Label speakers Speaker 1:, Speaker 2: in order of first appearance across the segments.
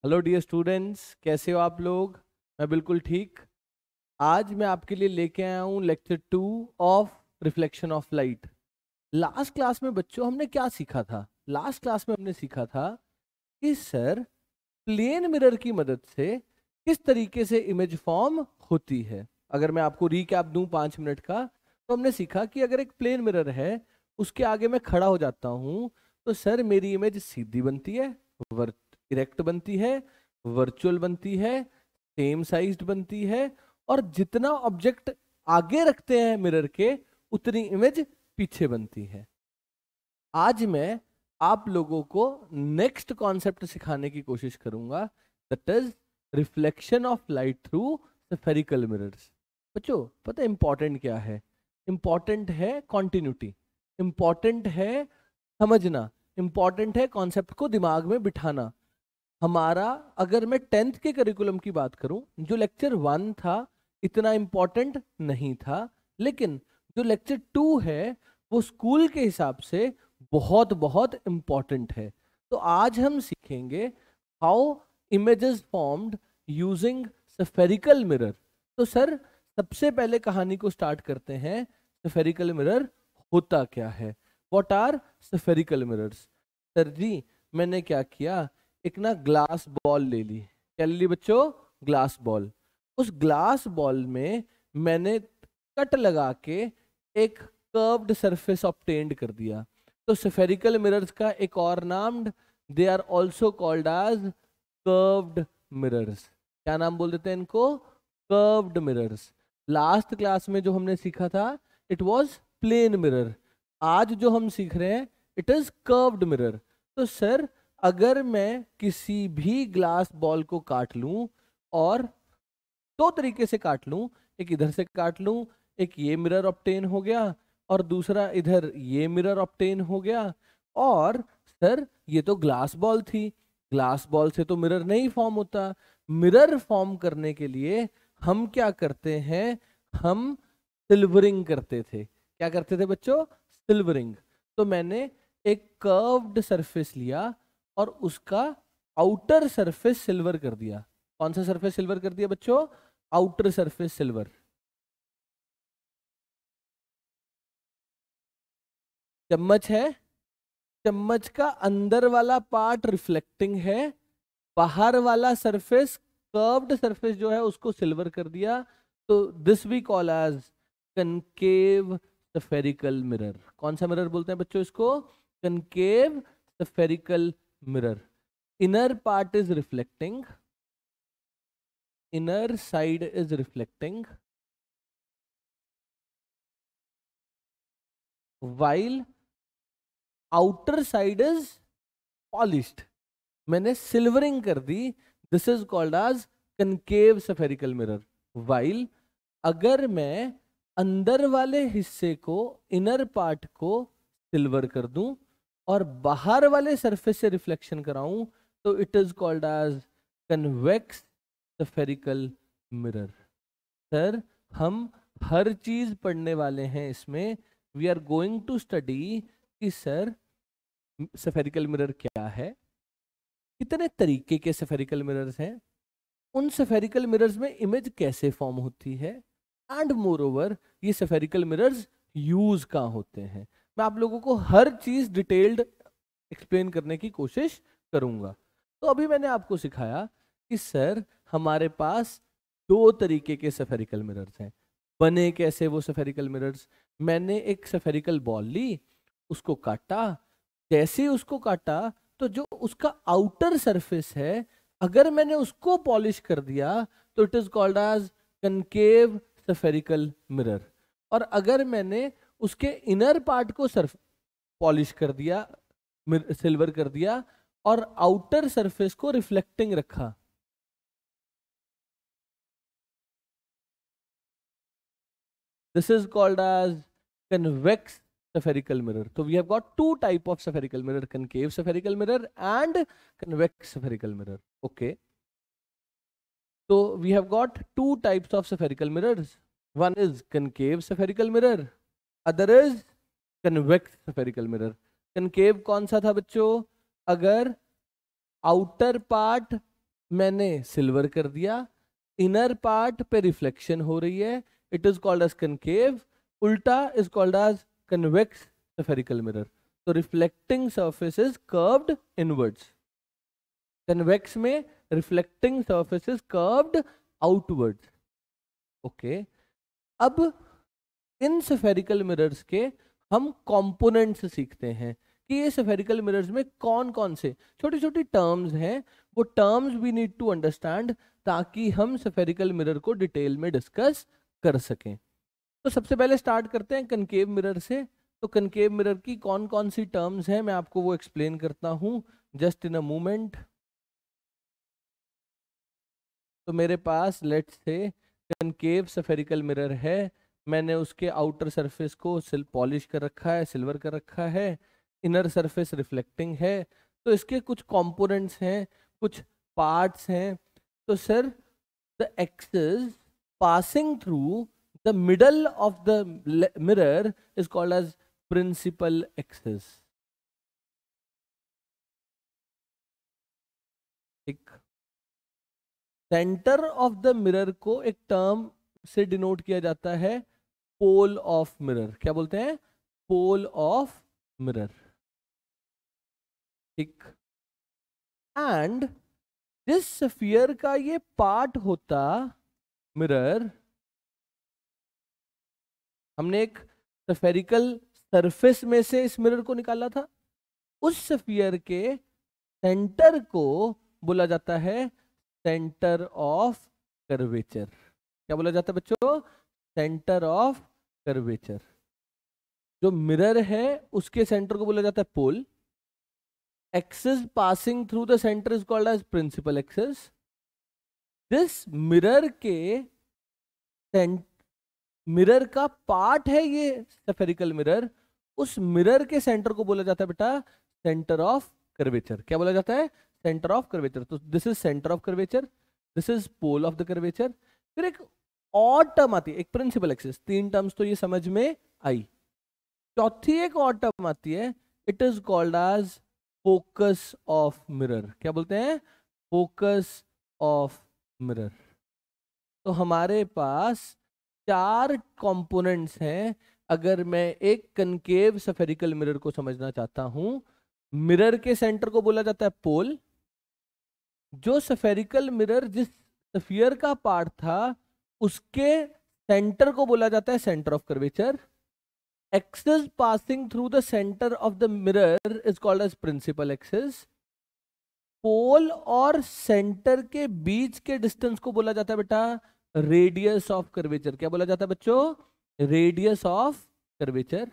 Speaker 1: Hello dear students, कैसे हो आप लोग। मैं बिल्कुल ठीक। आज मैं आपके लिए लेके आया हूँ lecture 2 of reflection of light. Last class में बच्चों हमने क्या सीखा था? लास्ट क्लास में हमने सीखा था कि सर प्लेन मिरर की मदद से किस तरीके से इमेज फॉर्म होती है। अगर मैं आपको रीकैप दूं 5 मिनट का, तो हमने सीखा कि अगर एक प्लेन मिरर है, उसके आगे मैं खड़ा हो जाता हूं, तो सर मेरी इमेज सीधी बनती है, इरेक्ट बनती है, वर्चुअल बनती है, सेम साइज्ड बनती है, और जितना ऑब्जेक्ट आगे रखते हैं मिरर के, उतनी इमेज पीछे बनती है। आज मैं आप लोगों को नेक्स्ट कॉन्सेप्ट सिखाने की कोशिश करूंगा, that is reflection of light through spherical mirrors. बच्चों, पता है इंपॉर्टेंट क्या है? इंपॉर्टेंट है कॉन्टिन्यूटी, इंपॉर्टेंट है समझना, इंपॉर्टेंट है कॉन्सेप्ट को दिमाग में बिठाना। हमारा, अगर मैं 10th के करिकुलम की बात करूं, जो लेक्चर 1 था इतना इंपॉर्टेंट नहीं था, लेकिन जो लेक्चर 2 है वो स्कूल के हिसाब से बहुत बहुत इंपॉर्टेंट है। तो आज हम सीखेंगे how images formed using spherical mirror. तो सर सबसे पहले कहानी को स्टार्ट करते हैं। स्फेरिकल मिरर होता क्या है? What are spherical mirrors? Sir ji, मैंने क्या किया, एक ना ग्लास बॉल ले ली। क्या ले ली बच्चों? Glass ball. उस ग्लास बॉल में मैंने कट लगा के एक कर्व्ड सरफेस ऑब्टेन्ड कर दिया। तो स्फेरिकल मिरर्स का एक और नाम, they are also called as curved mirrors. क्या नाम बोल देते हैं इनको? Curved mirrors. लास्ट क्लास में जो हमने सीखा था इट वाज प्लेन मिरर, आज जो हम सीख रहे हैं इट इज कर्व्ड मिरर। तो सर अगर मैं किसी भी ग्लास बॉल को काट लूं, और दो तरीके से काट लूं, एक इधर से काट लूं, एक ये मिरर ऑब्टेन हो गया, और दूसरा इधर ये मिरर ऑब्टेन हो गया। और सर ये तो ग्लास बॉल थी, ग्लास बॉल से तो मिरर नहीं फॉर्म होता। मिरर फॉर्म करने के लिए हम क्या करते हैं? हम सिल्वरिंग करते थे। क्या करते थे बच्चों? सिल्वरिंग। तो मैंने एक कर्व्ड सरफेस लिया और उसका आउटर सरफेस सिल्वर कर दिया। कौन सा सरफेस सिल्वर कर दिया बच्चों? Outer surface silver. चम्मच है, चम्मच का अंदर वाला पार्ट रिफ्लेक्टिंग है, बाहर वाला सरफेस, कर्व्ड सरफेस जो है उसको सिल्वर कर दिया। तो this we call as concave spherical mirror. कौन सा मिरर बोलते हैं बच्चों इसको? Concave spherical mirror. Inner part is reflecting, inner side is reflecting, while outer side is polished. मैंने सिल्वरिंग कर दी। This is called as concave spherical mirror. While अगर मैं अंदर वाले हिस्से को, इनर पार्ट को सिल्वर कर दूं और बाहर वाले सरफेस से रिफ्लेक्शन कराऊं, तो it is called as convex spherical mirror. Sir हम हर चीज पढ़ने वाले हैं इसमें। We are going to study कि सर स्फेरिकल मिरर क्या है, कितने तरीके के स्फेरिकल मिरर्स हैं, उन स्फेरिकल मिरर्स में इमेज कैसे फॉर्म होती है, एंड मोर ओवर ये स्फेरिकल मिरर्स यूज कहाँ होते हैं। मैं आप लोगों को हर चीज डिटेल्ड एक्सप्लेन करने की कोशिश करूंगा। तो अभी मैंने आपको सिखाया कि सर हमारे पास दो तरीके के स्फेरिकल मिरर्स हैं। बने कैसे वो स्फेरिकल मिरर्स? मैंने एक स्फेरिकल बॉल ली, उसको काटा। जैसे ही उसको काटा, तो जो उसका आउटर सरफेस है, अगर मैंने उसको पॉलिश कर दिया, तो it is called as concave spherical mirror. और अगर मैंने उसके इनर पार्ट को सर्फ पॉलिश कर दिया, सिल्वर कर दिया, और आउटर सरफेस को रिफ्लेक्टिंग रखा, this is called as convex spherical mirror. So we have got two type of spherical mirror: concave spherical mirror and convex spherical mirror. Okay, so we have got two types of spherical mirrors. One is concave spherical mirror, other is convex spherical mirror. concave कौन सा था बच्चों? अगर outer part मैंने silver कर दिया, inner part पे reflection हो रही है, it is called as concave, उल्टा is called as convex spherical mirror. तो reflecting surface is curved inwards, convex में reflecting surface is curved outwards. Okay, अब इन स्फेरिकल मिरर्स के हम कंपोनेंट्स सीखते हैं कि ये स्फेरिकल मिरर्स में कौन कौन से छोटी छोटी टर्म्स हैं, वो terms we need to understand ताकि हम स्फेरिकल मिरर को डिटेल में डिस्कस कर सकें। तो सबसे पहले स्टार्ट करते हैं कनकेव मिरर से। तो कनकेव मिरर की कौन कौन सी टर्म्स हैं मैं आपको वो एक्सप्लेन करता हूं जस्ट इन अ मोमेंट। तो मेरे पास let's say concave spherical mirror है, मैंने उसके आउटर सरफेस को पॉलिश कर रखा है, सिल्वर कर रखा है, इनर सरफेस रिफ्लेक्टिंग है। तो इसके कुछ कंपोनेंट्स हैं, कुछ पार्ट्स हैं। तो sir the axis passing through the middle of the mirror is called as principal axis. एक सेंटर ऑफ द मिरर को एक टर्म से डिनोट किया जाता है पोल ऑफ मिरर। क्या बोलते हैं? Pole of mirror. ठीक, एंड जिस स्फीयर का ये पार्ट होता मिरर, हमने एक स्फेरिकल सरफेस में से इस मिरर को निकाला था, उस स्फीयर के सेंटर को बोला जाता है सेंटर ऑफ कर्वेचर। क्या बोला जाता है बच्चों? Centre of curvature. जो मिरर है उसके सेंटर को बोला जाता है pole. Axis passing through the centre is called as principal axis. This mirror के मिरर का पार्ट है ये स्फेरिकल मिरर, उस मिरर के सेंटर को बोला जाता है बेटा सेंटर ऑफ कर्वेचर। क्या बोला जाता है? Centre of curvature. तो this is centre of curvature, this is pole of the curvature. फिर एक और टर्म आती है, एक प्रिंसिपल एक्सिस। तीन टर्म्स तो ये समझ में आई। चौथी एक और टर्म आती है, it is called as focus of mirror. क्या बोलते हैं? Focus of mirror. तो हमारे पास चार कंपोनेंट्स हैं। अगर मैं एक कनकेव स्फेरिकल मिरर को समझना चाहता हूं, मिरर के सेंटर को बोला जाता है पोल। जो स्फेरिकल मिरर जिस स्फीयर का पार्ट था उसके सेंटर को बोला जाता है centre of curvature. Axis passing through the centre of the mirror is called as principal axis. Pole और सेंटर के बीच के डिस्टेंस को बोला जाता है बेटा रेडियस ऑफ कर्वेचर। क्या बोला जाता है बच्चों? Radius of curvature.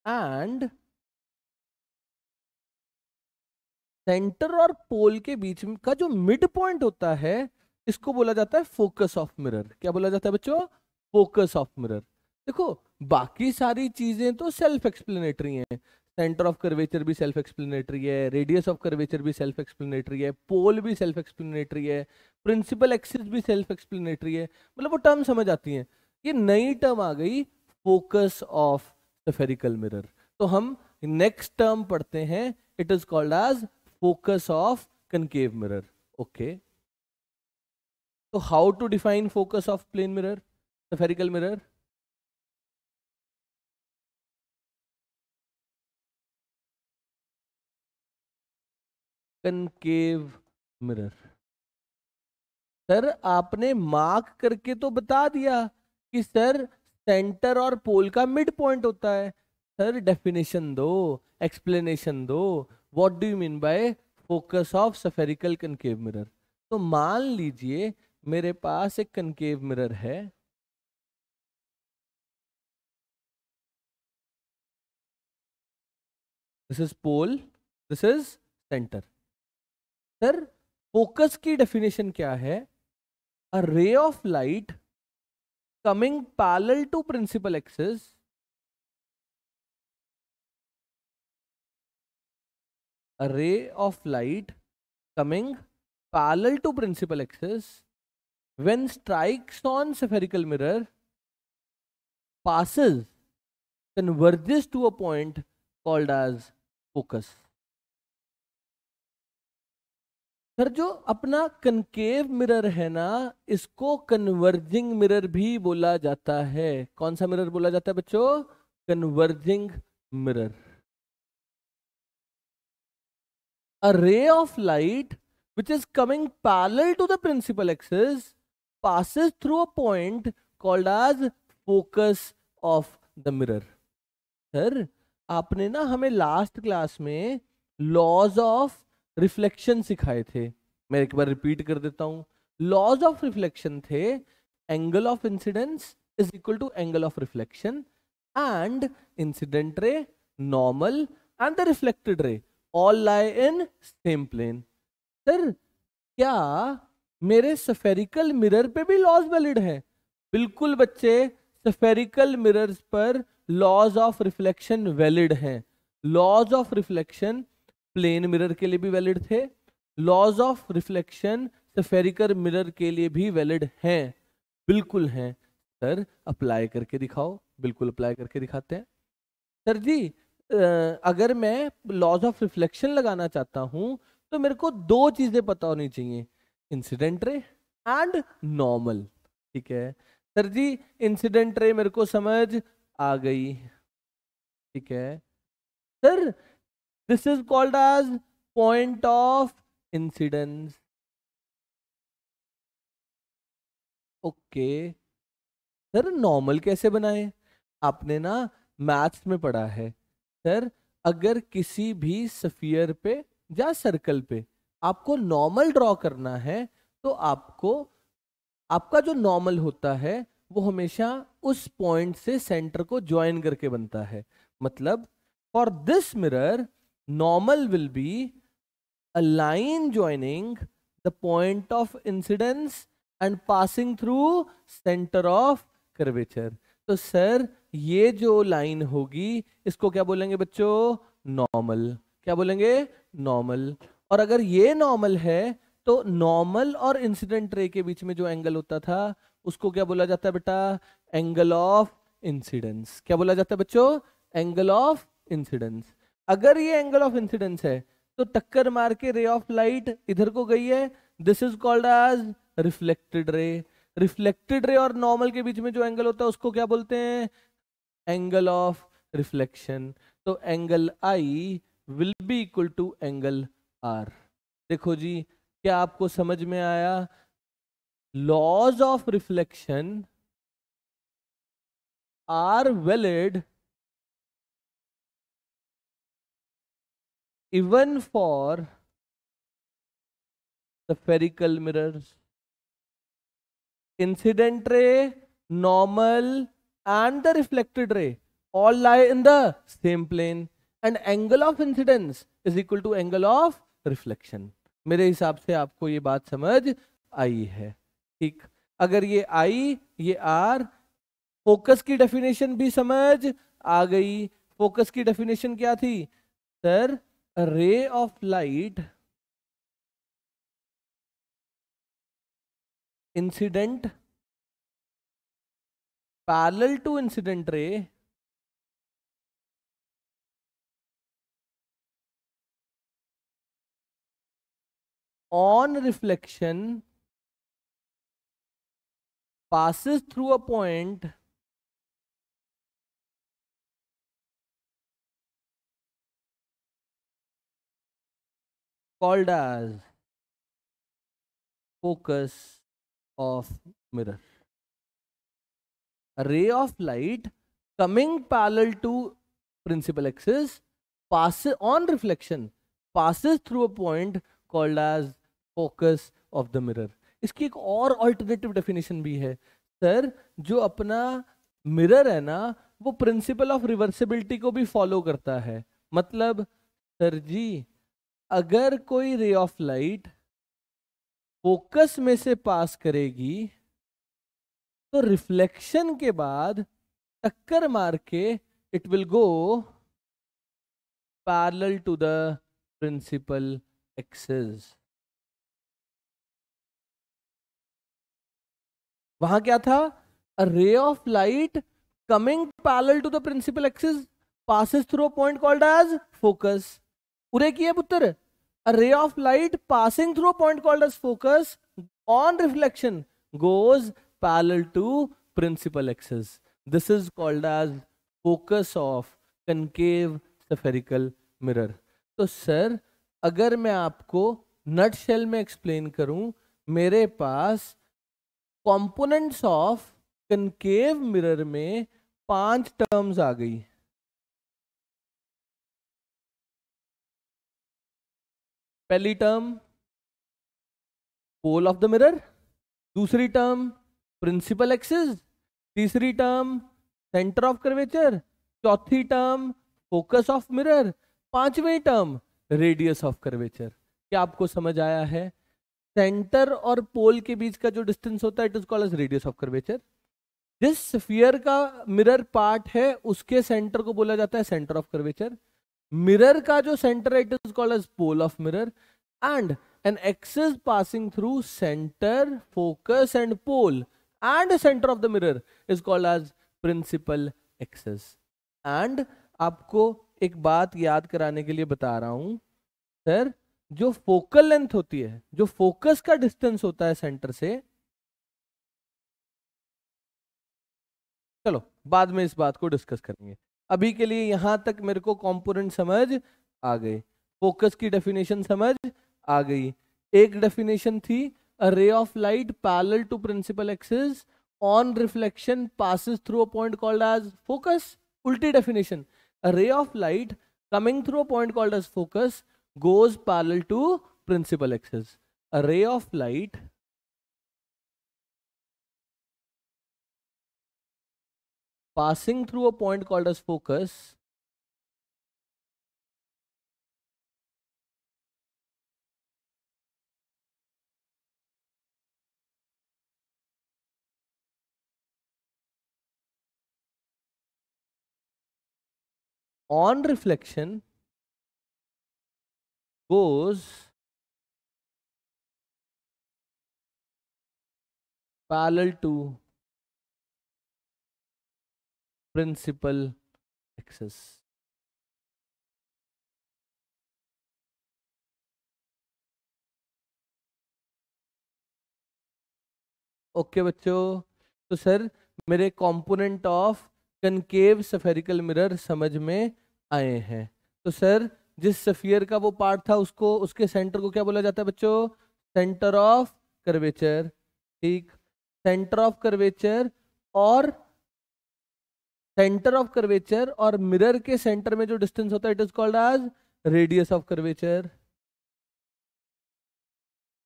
Speaker 1: And centre और पोल के बीच का जो मिड पॉइंट होता है इसको बोला जाता है फोकस ऑफ मिरर। क्या बोला जाता है बच्चों? Focus of mirror. देखो बाकी सारी चीजें तो सेल्फ एक्सप्लेनेटरी हैं, सेंटर ऑफ कर्वेचर भी सेल्फ एक्सप्लेनेटरी है, रेडियस ऑफ कर्वेचर भी सेल्फ एक्सप्लेनेटरी है, पोल भी सेल्फ एक्सप्लेनेटरी है, प्रिंसिपल एक्सिस भी सेल्फ एक्सप्लेनेटरी है, मतलब वो टर्म समझ आती हैं। ये नई टर्म आ गई फोकस ऑफ स्फेरिकल मिरर। तो हम नेक्स्ट टर्म पढ़ते हैं, it is called as focus of concave mirror. Okay, so how to define focus of plane mirror, spherical mirror? concave mirror, sir आपने मार्क करके तो बता दिया कि सर सेंटर और पोल का मिड पॉइंट होता है। सर डेफिनेशन दो, एक्सप्लेनेशन दो, what do you mean by focus of spherical concave mirror. तो मान लीजिए मेरे पास एक कनकेव मिरर है, this is pole, this is centre. Sir focus की डेफिनेशन क्या है? A ray of light coming parallel to principal axis, a ray of light coming parallel to principal axis when strikes on spherical mirror passes converges to a point called as focus. Sir जो अपना concave mirror है ना, इसको converging mirror भी बोला जाता है। कौन सा मिरर बोला जाता है बच्चों? Converging mirror. A ray of light which is coming parallel to the principal axis passes through a point called as focus of the mirror. Sir आपने ना हमें लास्ट क्लास में लॉज ऑफ रिफ्लेक्शन सिखाए थे। मैं एक बार रिपीट कर देता हूं। लॉज ऑफ रिफ्लेक्शन थे angle of incidence is equal to angle of reflection and incident ray, normal and the reflected ray all lie in same plane. Sir क्या मेरे स्फेरिकल मिरर पे भी लॉज वैलिड है? बिल्कुल बच्चे, स्फेरिकल मिरर्स पर laws of reflection valid हैं। Laws of reflection plane mirror के लिए भी वैलिड थे, laws of reflection spherical mirror के लिए भी वैलिड हैं। बिल्कुल हैं। सर अप्लाई करके दिखाओ। बिल्कुल अप्लाई करके दिखाते हैं। सर जी अगर मैं लॉज ऑफ रिफ्लेक्शन लगाना चाहता हूं तो मेरे को दो चीजें पता होनी चाहिए, इंसिडेंट रे एंड नॉर्मल। ठीक है सर जी, इंसिडेंट रे मेरे को समझ आ गई। ठीक है sir, this is called as point of incidence. Okay sir, normal कैसे बनाए? आपने ना मैथ्स में पढ़ा है सर, अगर किसी भी स्फीयर पे या सर्कल पे आपको नॉर्मल ड्रॉ करना है तो आपको आपका जो नॉर्मल होता है वो हमेशा उस पॉइंट से सेंटर को ज्वाइन करके बनता है। मतलब for this mirror normal will be a line joining the point of incidence and passing through centre of curvature. तो सर ये जो लाइन होगी इसको क्या बोलेंगे बच्चों? नॉर्मल। क्या बोलेंगे? नॉर्मल। और अगर ये नॉर्मल है तो नॉर्मल और इंसिडेंट रे के बीच में जो एंगल होता था उसको क्या बोला जाता है बेटा? Angle of incidence. क्या बोला जाता है बच्चों? Angle of incidence. अगर ये एंगल ऑफ इंसिडेंस है तो टक्कर मार के रे ऑफ लाइट इधर को गई है, this is called as reflected ray. Reflected ray और नॉर्मल के बीच में जो एंगल होता है उसको क्या बोलते हैं? Angle of reflection. तो angle i will be equal to angle r. देखो जी, क्या आपको समझ में आया? Laws of reflection are valid even for spherical mirrors. Incident ray, normal and the reflected ray all lie in the same plane and angle of incidence is equal to angle of reflection. मेरे हिसाब से आपको ये बात समझ आई है। ठीक, अगर ये आई ये आर, फोकस की डेफिनेशन भी समझ आ गई। फोकस की डेफिनेशन क्या थी sir? Ray of light incident parallel to incident ray on reflection passes through a point called as focus of mirror. A ray of light coming parallel to principal axis passes on reflection passes through a point called as focus of the mirror. इसकी एक और alternative definition भी है sir. जो अपना mirror है ना वो प्रिंसिपल ऑफ रिवर्सिबिलिटी को भी फॉलो करता है। मतलब सर जी अगर कोई रे ऑफ लाइट फोकस में से पास करेगी तो रिफ्लेक्शन के बाद टक्कर मार के it will go parallel to the principal axis. वहां क्या था? A ray of light coming parallel to the principal axis passes through a point called as focus. उरे की है पुत्र, A ray of light passing through a point called as focus on reflection goes parallel to principal axis. This is called as focus of concave spherical mirror. तो sir अगर मैं आपको nutshell में explain करूं, मेरे पास components of concave mirror में 5 terms आ गई। पहली term pole of the mirror, दूसरी टर्म प्रिंसिपल एक्सिस, तीसरी टर्म सेंटर ऑफ कर्वेचर, चौथी टर्म फोकस ऑफ मिरर, पांचवी टर्म रेडियस ऑफ कर्वेचर। क्या आपको समझ आया है? सेंटर और पोल के बीच का जो डिस्टेंस होता है it is called as radius of curvature. जिस स्फीयर का मिरर पार्ट है उसके सेंटर को बोला जाता है सेंटर ऑफ कर्वेचर। मिरर का जो सेंटर है it is called as pole of mirror, and an axis passing through center, focus and pole and center of the mirror is called as principal axis. And आपको एक बात याद कराने के लिए बता रहा हूं सर, जो फोकल लेंथ होती है, जो फोकस का डिस्टेंस होता है सेंटर से, चलो बाद में इस बात को डिस्कस करेंगे, अभी के लिए यहां तक मेरे को कंपोनेंट समझ आ गए, फोकस की डेफिनेशन समझ आ गई। एक डेफिनेशन थी a ray of light parallel to principal axis on reflection passes through a point called as focus. उल्टी definition, a ray of light coming through a point called as focus goes parallel to principal axis. A ray of light passing through a point called as focus on reflection goes parallel to principal axis. Okay बच्चों, तो sir मेरे component of concave spherical mirror समझ में आए हैं। तो sir जिस sphere का वो पार्ट था उसको, उसके सेंटर को क्या बोला जाता है बच्चों? Centre of curvature. ठीक, सेंटर ऑफ कर्वेचर और सेंटर ऑफ कर्वेचर और मिरर के सेंटर में जो डिस्टेंस होता है it is called as radius of curvature.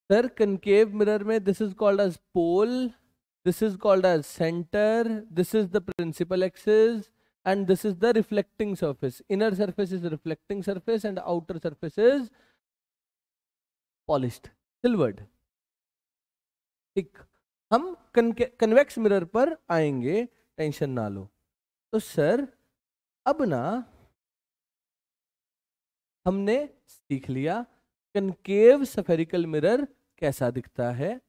Speaker 1: Sir concave mirror में this is called as pole, this is called as centre, this is the principal axis and this is the reflecting surface. Inner surface is reflecting surface and outer surface is polished, silvered. ठीक, हम convex mirror पर आएंगे, tension ना लो। तो sir अब ना हमने सीख लिया कनकेव स्फेरिकल मिरर कैसा दिखता है।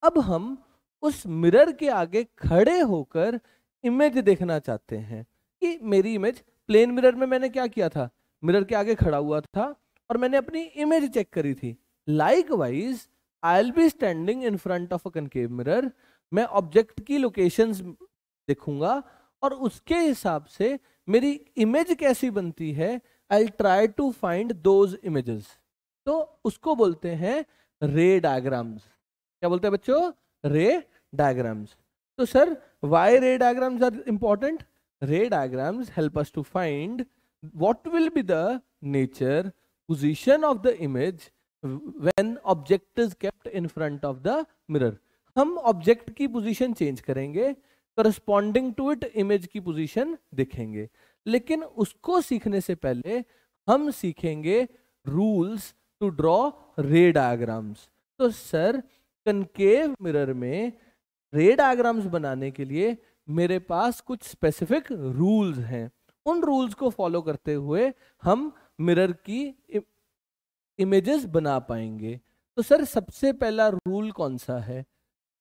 Speaker 1: अब हम उस मिरर के आगे खड़े होकर इमेज देखना चाहते हैं कि मेरी इमेज, प्लेन मिरर में मैंने क्या किया था, मिरर के आगे खड़ा हुआ था और मैंने अपनी इमेज चेक करी थी। Likewise I will B standing in front of a concave mirror, मैं ऑब्जेक्ट की लोकेशंस देखूंगा और उसके हिसाब से मेरी इमेज कैसी बनती है, I try to find those images. तो उसको बोलते हैं रे डायग्राम्स। क्या बोलते हैं बच्चों? Ray diagrams. तो sir why ray diagrams are important? Ray diagrams help us to find what will be the nature, position of the image when object is kept in front of the mirror. हम object की position change करेंगे, corresponding to it image की position देखेंगे, लेकिन उसको सीखने से पहले हम सीखेंगे rules to draw ray diagrams. तो सर कनकेव मिरर में रे डायग्राम्स बनाने के लिए मेरे पास कुछ स्पेसिफिक रूल्स हैं। उन रूल्स को फॉलो करते हुए हम मिरर की इमेजेस बना पाएंगे। तो सर सबसे पहला रूल कौन सा है?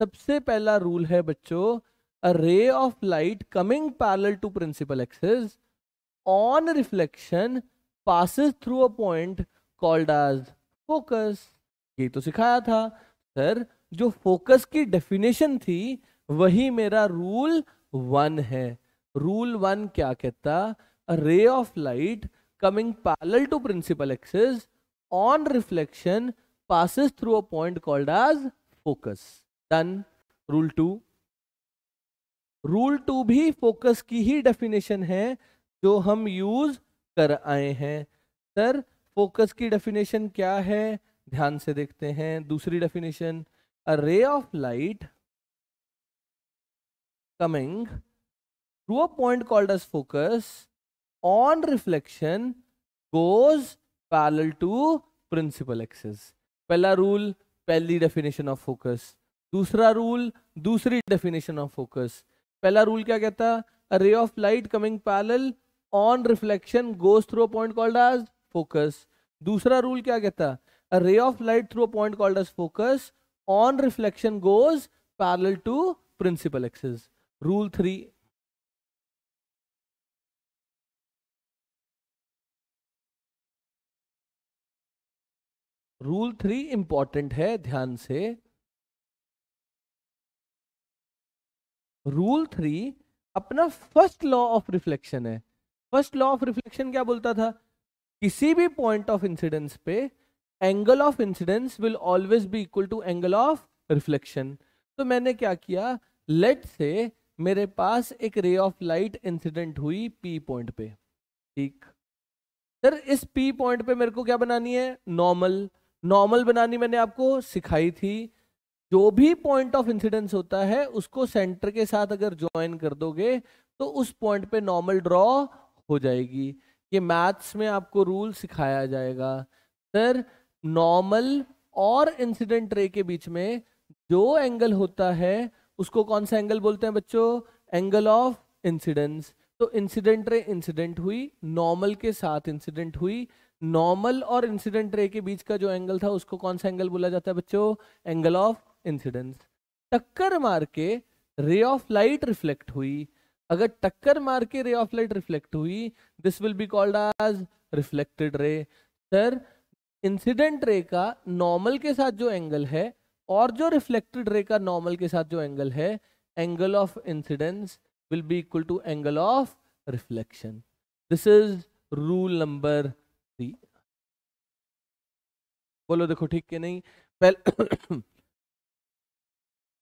Speaker 1: सबसे पहला रूल है बच्चों, a ray of light coming parallel to principal axis on reflection passes through a point called as focus. ये तो सिखाया था सर, जो फोकस की डेफिनेशन थी वही मेरा रूल 1 है। रूल 1 क्या कहता? A ray of light coming parallel to principal axis on reflection passes through a point called as focus. Done. Rule 2. Rule 2 भी फोकस की ही डेफिनेशन है जो हम यूज कर आए हैं। सर फोकस की डेफिनेशन क्या है? ध्यान से देखते हैं। दूसरी definition, a ray of light coming through a point called as focus on reflection goes parallel to principal axis. पहला रूल पहली डेफिनेशन ऑफ फोकस, दूसरा रूल दूसरी डेफिनेशन ऑफ फोकस। पहला रूल क्या कहता? A ray of light coming parallel on reflection goes through a point called as focus. दूसरा rule क्या कहता? A ray of light through a point called as focus on reflection goes parallel to principal axis. Rule 3, rule 3 important है, ध्यान से। Rule 3 अपना first law of reflection है। First law of reflection क्या बोलता था? किसी भी पॉइंट ऑफ इंसिडेंस पे angle of incidence will always be equal to angle of reflection. तो मैंने क्या किया, लेट से मेरे पास एक रे ऑफ लाइट इंसिडेंट हुई पी पॉइंट पे, ठीक। सर इस पी पॉइंट पे मेरे को क्या बनानी है? नॉर्मल। नॉर्मल बनानी मैंने आपको सिखाई थी। जो भी पॉइंट ऑफ इंसिडेंस होता है उसको सेंटर के साथ अगर ज्वाइन कर दोगे तो उस पॉइंट पे नॉर्मल ड्रॉ हो जाएगी। ये मैथ्स में आपको रूल सिखाया जाएगा। सर नॉर्मल और इंसिडेंट रे के बीच में जो एंगल होता है उसको कौन सा एंगल बोलते हैं बच्चों? Angle of incidence. तो इंसिडेंट रे इंसिडेंट हुई, नॉर्मल के साथ इंसिडेंट हुई, नॉर्मल और इंसिडेंट रे के बीच का जो एंगल था उसको कौन सा एंगल बोला जाता है बच्चों? Angle of incidence. टक्कर मार के रे ऑफ लाइट रिफ्लेक्ट हुई, अगर टक्कर मार के रे ऑफ लाइट रिफ्लेक्ट हुई this will be called as reflected ray. Sir incident ray का नॉर्मल के साथ जो एंगल है और जो रिफ्लेक्टेड रे का नॉर्मल के साथ जो एंगल है, angle of incidence will be equal to angle of reflection. This is rule number 3। बोलो देखो ठीक कि नहीं?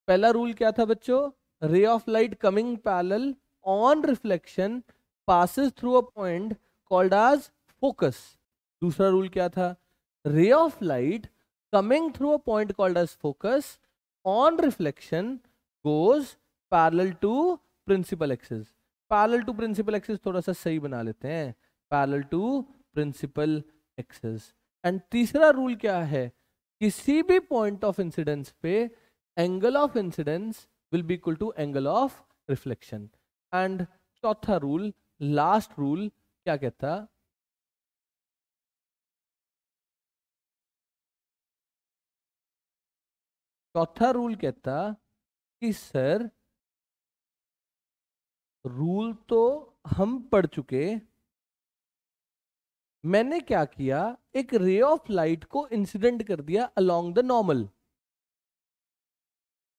Speaker 1: पहला रूल क्या था बच्चों? Ray of light coming parallel on reflection passes through a point called as focus. दूसरा रूल क्या था? Ray of light coming through a point called as focus on reflection goes parallel to principal axis. Parallel to principal axis थोड़ा सा सही बना लेते हैं, parallel to principal axis. And तीसरा रूल क्या है? किसी भी पॉइंट ऑफ इंसिडेंस पे angle of incidence will be equal to angle of reflection. And चौथा रूल, लास्ट रूल क्या कहता? चौथा रूल कहता कि सर रूल तो हम पढ़ चुके, मैंने क्या किया, एक रे ऑफ लाइट को इंसिडेंट कर दिया अलोंग द नॉर्मल।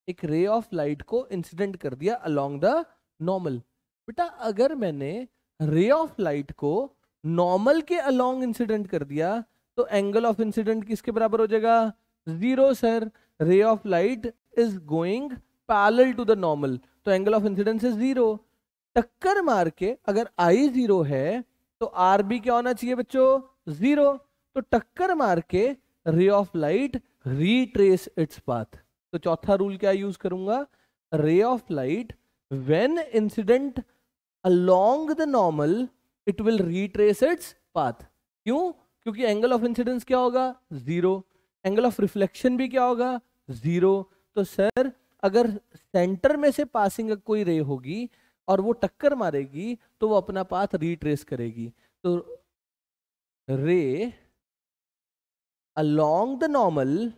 Speaker 1: एक रे ऑफ लाइट को इंसिडेंट कर दिया अलोंग द नॉर्मल। बेटा अगर मैंने रे ऑफ लाइट को नॉर्मल के अलोंग इंसिडेंट कर दिया तो एंगल ऑफ इंसिडेंट किसके बराबर हो जाएगा? 0 sir. Ray of light is going parallel to the normal, तो एंगल ऑफ इंसिडेंस इज 0। टक्कर मार के अगर आई 0 है तो आर भी क्या होना चाहिए बच्चों? 0। तो टक्कर मार के ray of light retrace its path. तो चौथा रूल क्या यूज करूंगा? रे of light when incident along the normal it will retrace its path. क्यों? क्योंकि एंगल ऑफ इंसिडेंस क्या होगा? 0। एंगल ऑफ रिफ्लेक्शन भी क्या होगा? 0। तो सर अगर सेंटर में से पासिंग कोई रे होगी और वो टक्कर मारेगी तो वो अपना पाथ रीट्रेस करेगी। तो ray along the normal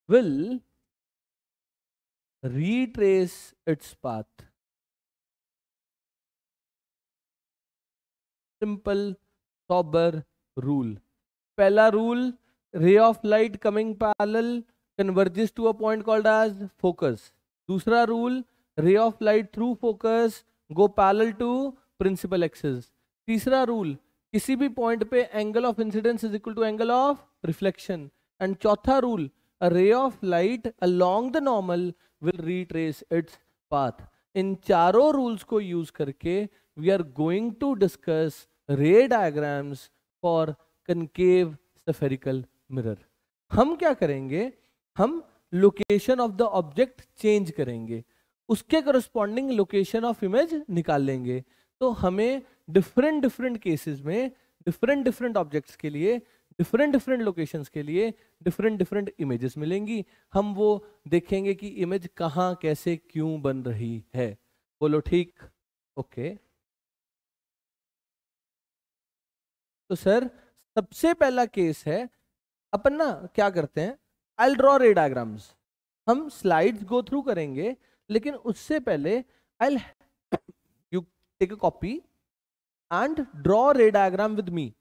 Speaker 1: will retrace its path. Simple. Sober rule. पहला rule, ray of light coming parallel converges to a point called as focus. दूसरा rule, ray of light through focus go parallel to principal axis. तीसरा rule, किसी भी point पे angle of incidence is equal to angle of reflection. And चौथा rule, a ray of light along the normal will retrace its path। इन चारों rules को use करके we are going to discuss ray diagrams for concave spherical mirror. हम क्या करेंगे, हम location of the object change करेंगे, उसके करस्पॉन्डिंग लोकेशन ऑफ इमेज निकाल लेंगे। तो हमें डिफरेंट डिफरेंट केसेस में डिफरेंट डिफरेंट ऑब्जेक्ट्स के लिए डिफरेंट डिफरेंट लोकेशंस के लिए डिफरेंट डिफरेंट इमेजेस मिलेंगी। हम वो देखेंगे कि इमेज कहाँ कैसे क्यों बन रही है। बोलो ठीक? ओके। तो सर सबसे पहला केस है, अपन ना क्या करते हैं, आई ड्रॉ रे डायग्राम्स। हम स्लाइड्स गो थ्रू करेंगे, लेकिन उससे पहले I you take a copy and draw ray diagram with me.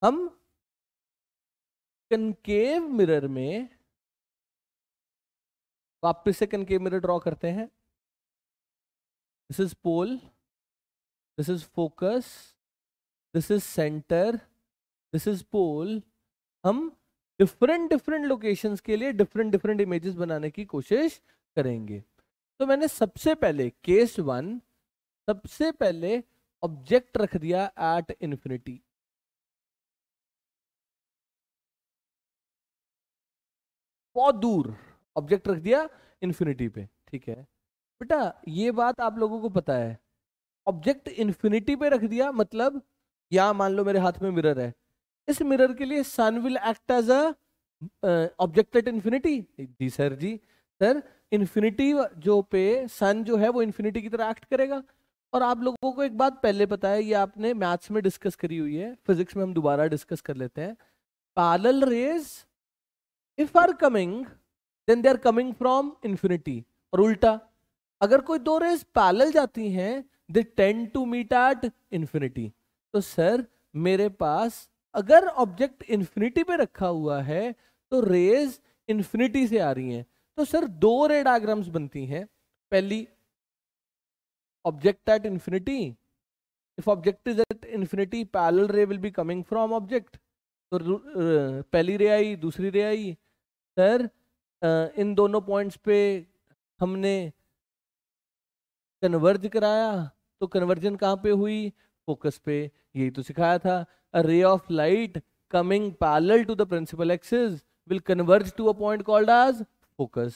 Speaker 1: हम कनकेव मिरर में वापस से कनकेव मिरर ड्रॉ करते हैं। This is pole, this is focus, this is centre, this is pole. हम डिफरेंट डिफरेंट लोकेशंस के लिए different different images बनाने की कोशिश करेंगे। तो मैंने सबसे पहले केस 1, सबसे पहले ऑब्जेक्ट रख दिया एट इन्फिनिटी। बहुत दूर ऑब्जेक्ट रख दिया इन्फिनिटी पे। ठीक है बेटा, ये बात आप लोगों को पता है। ऑब्जेक्ट इन्फिनिटी पे रख दिया मतलब, या मान लो मेरे हाथ में मिरर है, इस मिरर के लिए sun will act as a object at infinity. जी सर, जी सर, इन्फिनिटी जो पे सन जो है वो इन्फिनिटी की तरह एक्ट करेगा। और आप लोगों को एक बात पहले पता है, ये आपने मैथ्स में डिस्कस करी हुई है, फिजिक्स में हम दोबारा डिस्कस कर लेते हैं। Parallel rays if are coming then they are coming from infinity, और उल्टा अगर कोई दो रेज पैरेलल जाती हैं they tend to meet at infinity. तो सर मेरे पास अगर ऑब्जेक्ट इन्फिनिटी पे रखा हुआ है तो रेज इन्फिनिटी से आ रही हैं। तो सर दो रे डायग्राम्स बनती हैं। पहली, object at infinity, if object is at infinity parallel रे will be coming from object. तो पहली रे आई, दूसरी रे आई। सर इन दोनों पॉइंट्स पे हमने कन्वर्ज कराया, तो कन्वर्जन कहाँ पे हुई? फोकस पे। यही तो सिखाया था, a ray of light coming parallel to the principal axis will converge to a point called as focus.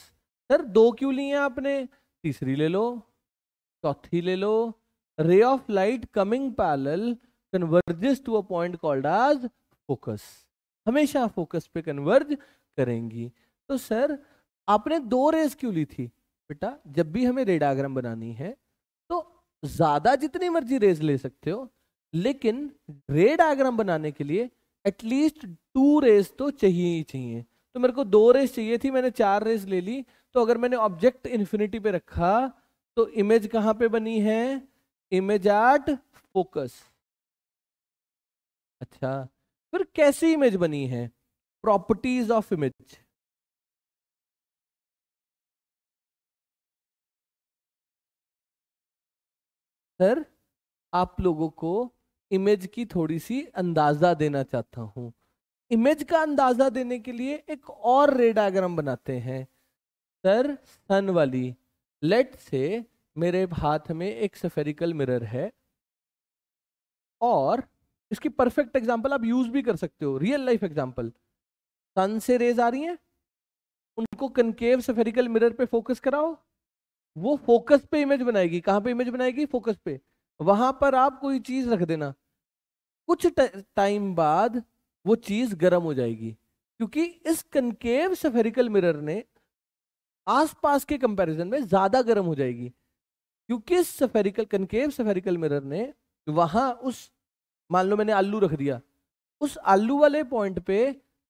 Speaker 1: Sir दो क्यों लिए आपने? तीसरी ले लो, चौथी ले लो। Ray of light coming parallel converges to a point called as focus. हमेशा फोकस पे कन्वर्ज करेंगी। तो सर आपने दो रेज क्यों ली थी? बेटा जब भी हमें रे डायग्राम बनानी है तो ज्यादा जितनी मर्जी रेज ले सकते हो, लेकिन रे डायग्राम बनाने के लिए एटलीस्ट 2 रेज तो चाहिए ही चाहिए। तो मेरे को 2 रेज चाहिए थी, मैंने 4 रेज ले ली। तो अगर मैंने ऑब्जेक्ट इन्फिनिटी पे रखा तो इमेज कहां पे बनी है? Image at focus. अच्छा, फिर कैसी इमेज बनी है? Properties of image. सर आप लोगों को इमेज की थोड़ी सी अंदाजा देना चाहता हूं। इमेज का अंदाजा देने के लिए एक और रे डायग्राम बनाते हैं। सर सन वाली, लेट से मेरे हाथ में एक स्फेरिकल मिरर है, और इसकी परफेक्ट एग्जांपल आप यूज भी कर सकते हो, रियल लाइफ एग्जांपल। सन से रेज आ रही हैं, उनको कनकेव स्फेरिकल मिरर पे फोकस कराओ, वो फोकस पे इमेज बनाएगी। कहां पे इमेज बनाएगी? फोकस पे। वहां पर आप कोई चीज रख देना, कुछ टाइम बाद वो चीज गर्म हो जाएगी, क्योंकि इस कनकेव स्फेरिकल मिरर ने आसपास के कंपैरिजन में ज्यादा गर्म हो जाएगी, क्योंकि स्फेरिकल कनकेव स्फेरिकल मिरर ने वहां उस, मान लो मैंने आलू रख दिया, उस आलू वाले पॉइंट पे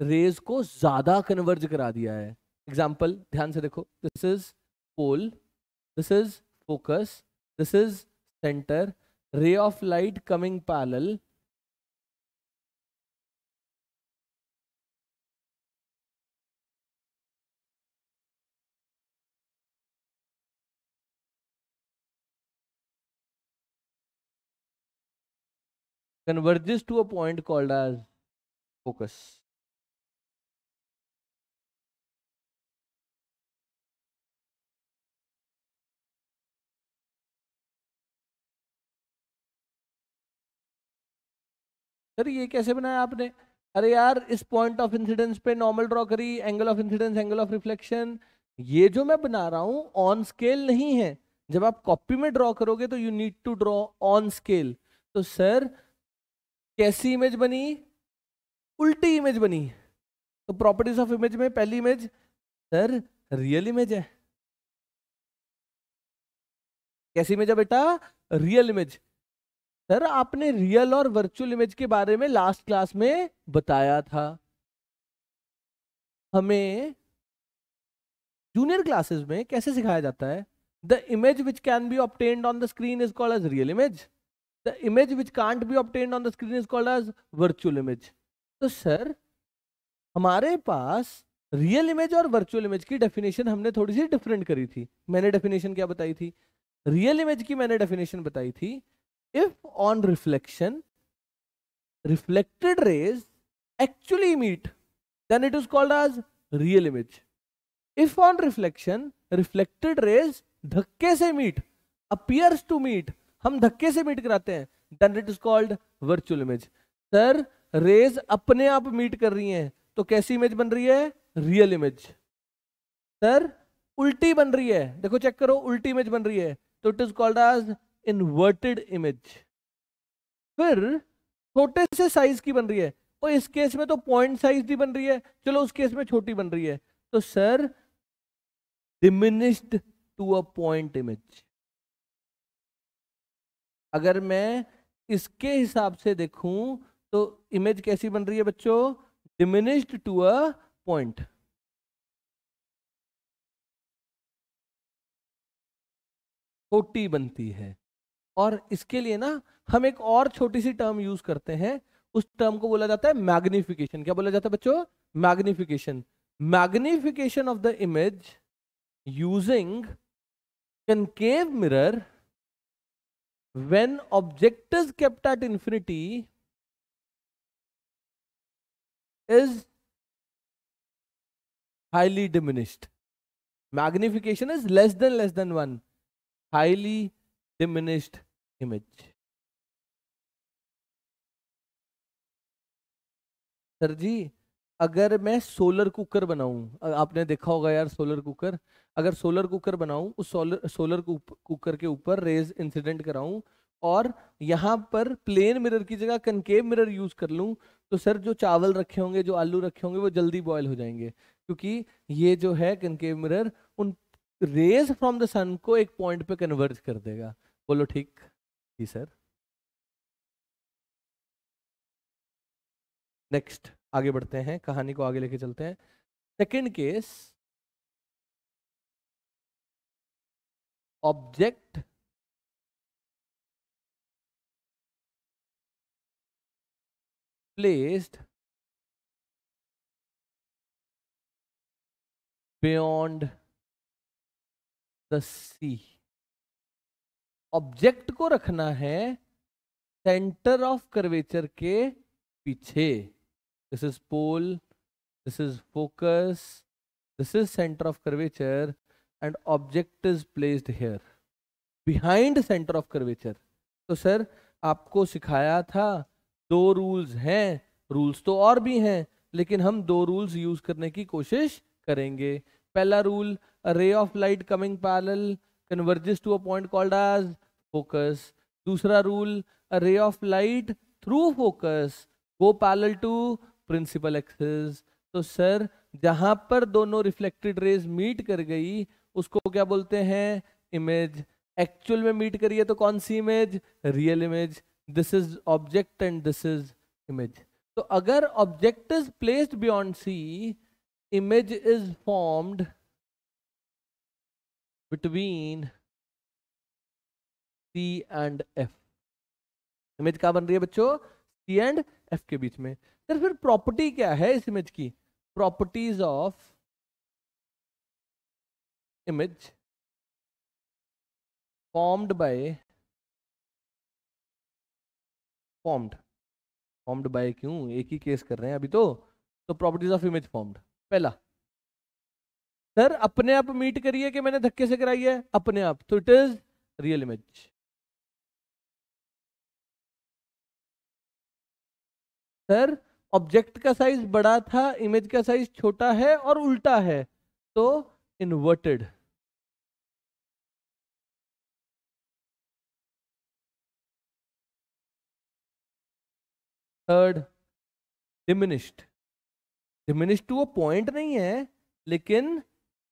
Speaker 1: रेज को ज्यादा कन्वर्ज करा दिया है। एग्जाम्पल ध्यान से देखो, this is pole, this is focus, this is centre, ray of light coming parallel converges to a point called as focus. Sir ये कैसे बनाया आपने? अरे यार, इस पॉइंट ऑफ इंसिडेंस पे नॉर्मल ड्रॉ करी, angle of incidence, angle of reflection. ये जो मैं बना रहा हूं ऑन स्केल नहीं है। जब आप कॉपी में ड्रॉ करोगे तो you need to draw on scale. तो सर कैसी इमेज बनी? उल्टी इमेज बनी। तो प्रॉपर्टीज ऑफ इमेज में पहली इमेज सर रियल इमेज है। कैसी इमेज है बेटा? Real image. सर आपने रियल और वर्चुअल इमेज के बारे में लास्ट क्लास में बताया था। हमें जूनियर क्लासेस में कैसे सिखाया जाता है? The image which can be obtained on the screen is called as real image, the image which can't be obtained on the screen is called as virtual image. तो सर हमारे पास real image और virtual image की definition हमने थोड़ी सी different करी थी। मैंने डेफिनेशन क्या बताई थी? रियल इमेज की मैंने डेफिनेशन बताई थी, if on reflection reflected rays actually meet, then it is called as real image. If on reflection reflected rays धक्के से meet, appears to meet, हम धक्के से meet कराते हैं, then it is called virtual image. Sir rays अपने आप meet कर रही हैं तो कैसी इमेज बन रही है? Real image. सर उल्टी बन रही है, देखो चेक करो, उल्टी इमेज बन रही है तो it is called as inverted image. फिर छोटे से साइज की बन रही है, और इस केस में तो पॉइंट साइज की बन रही है, चलो उस केस में छोटी बन रही है, तो sir diminished to a point image. अगर मैं इसके हिसाब से देखूं तो इमेज कैसी बन रही है बच्चों? Diminished to a point. छोटी बनती है। और इसके लिए ना हम एक और छोटी सी टर्म यूज करते हैं, उस टर्म को बोला जाता है मैग्निफिकेशन। क्या बोला जाता है बच्चों? Magnification. Magnification of the image using concave mirror when object is kept at infinity is highly diminished. Magnification is less than 1, highly diminished image. Sir जी अगर मैं सोलर कुकर बनाऊं, आपने देखा होगा यार सोलर कुकर, अगर सोलर कुकर बनाऊं, उस सोलर कुकर के ऊपर रेज इंसिडेंट कराऊं और यहाँ पर प्लेन मिरर की जगह कनकेव मिरर यूज कर लूं, तो सर जो चावल रखे होंगे, जो आलू रखे होंगे, वो जल्दी बॉयल हो जाएंगे, क्योंकि ये जो है कनकेव मिरर उन रेज फ्रॉम द सन को एक पॉइंट पे कन्वर्ज कर देगा। बोलो ठीक? जी सर। नेक्स्ट आगे बढ़ते हैं, कहानी को आगे लेके चलते हैं। Second case, object placed beyond the C. ऑब्जेक्ट को रखना है सेंटर ऑफ कर्वेचर के पीछे। This is pole, this is focus, this is centre of curvature and object is placed here behind centre of curvature. तो सर आपको सिखाया था दो रूल्स हैं, रूल्स तो और भी हैं लेकिन हम दो रूल्स यूज करने की कोशिश करेंगे। पहला rule, a ray of light coming parallel converges to a point called as focus. दूसरा rule, a ray of light through focus go parallel to principal axis. तो सर जहां पर दोनों रिफ्लेक्टेड रेज मीट कर गई उसको क्या बोलते हैं? इमेज। एक्चुअल में मीट करिए तो कौन सी image? Real image. This is object and this is image. तो अगर object is placed beyond C, image is formed between C and F. Image क्या बन रही है बच्चों? सी एंड एफ के बीच में। फिर प्रॉपर्टी क्या है इस इमेज की? Properties of image formed by formed formed by क्यों, एक ही केस कर रहे हैं अभी तो प्रॉपर्टीज ऑफ इमेज फॉर्म्ड। पहला, सर अपने आप मीट करिए कि मैंने धक्के से कराई है, अपने आप, तो it is real image. Sir object का साइज बड़ा था, इमेज का साइज छोटा है और उल्टा है, तो inverted. Third, diminished. Diminished to a point नहीं है, लेकिन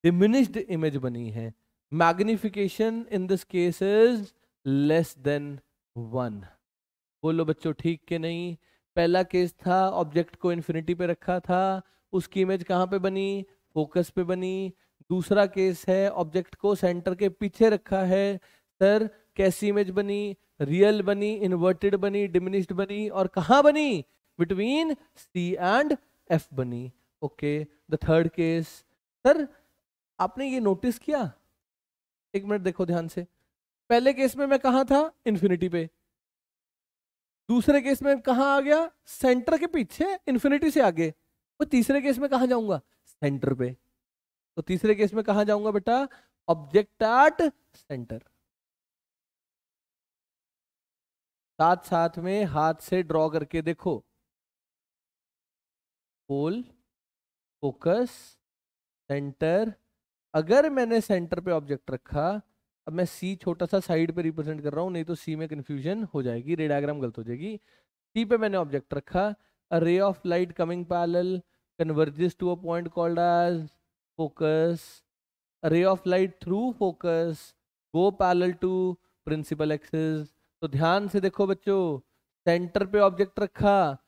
Speaker 1: डिमिनिश्ड इमेज बनी है। Magnification in this case is less than 1। बोलो बच्चों ठीक के नहीं। पहला केस था ऑब्जेक्ट को इन्फिनिटी पे रखा था, उसकी इमेज कहाँ पे बनी, फोकस पे बनी। दूसरा केस है ऑब्जेक्ट को सेंटर के पीछे रखा है, सर कैसी इमेज बनी, रियल बनी, इन्वर्टेड बनी, डिमिनिश्ड बनी, और कहाँ बनी, बिटवीन सी एंड एफ बनी। Okay, the third case. Sir आपने ये नोटिस किया, एक मिनट देखो ध्यान से, पहले केस में मैं कहाँ था, इन्फिनिटी पे। दूसरे केस में कहाँ आ गया, सेंटर के पीछे, इन्फिनिटी से आगे। तो तीसरे केस में कहाँ जाऊंगा, सेंटर पे। तो तीसरे केस में कहाँ जाऊंगा बेटा, ऑब्जेक्ट एट सेंटर। साथ साथ में हाथ से ड्रॉ करके देखो, पोल, फोकस, सेंटर। अगर मैंने सेंटर पे ऑब्जेक्ट रखा, अब मैं सी छोटा सा साइड पे रिप्रेजेंट कर रहा हूं, नहीं तो सी में कंफ्यूजन हो जाएगी, रे डायग्राम गलत हो जाएगी। सी पे मैंने ऑब्जेक्ट रखा, a ray of light coming parallel converges to a point called as focus, a ray of light through focus go parallel to principal axis. तो ध्यान से देखो बच्चों, सेंटर पे ऑब्जेक्ट रखा,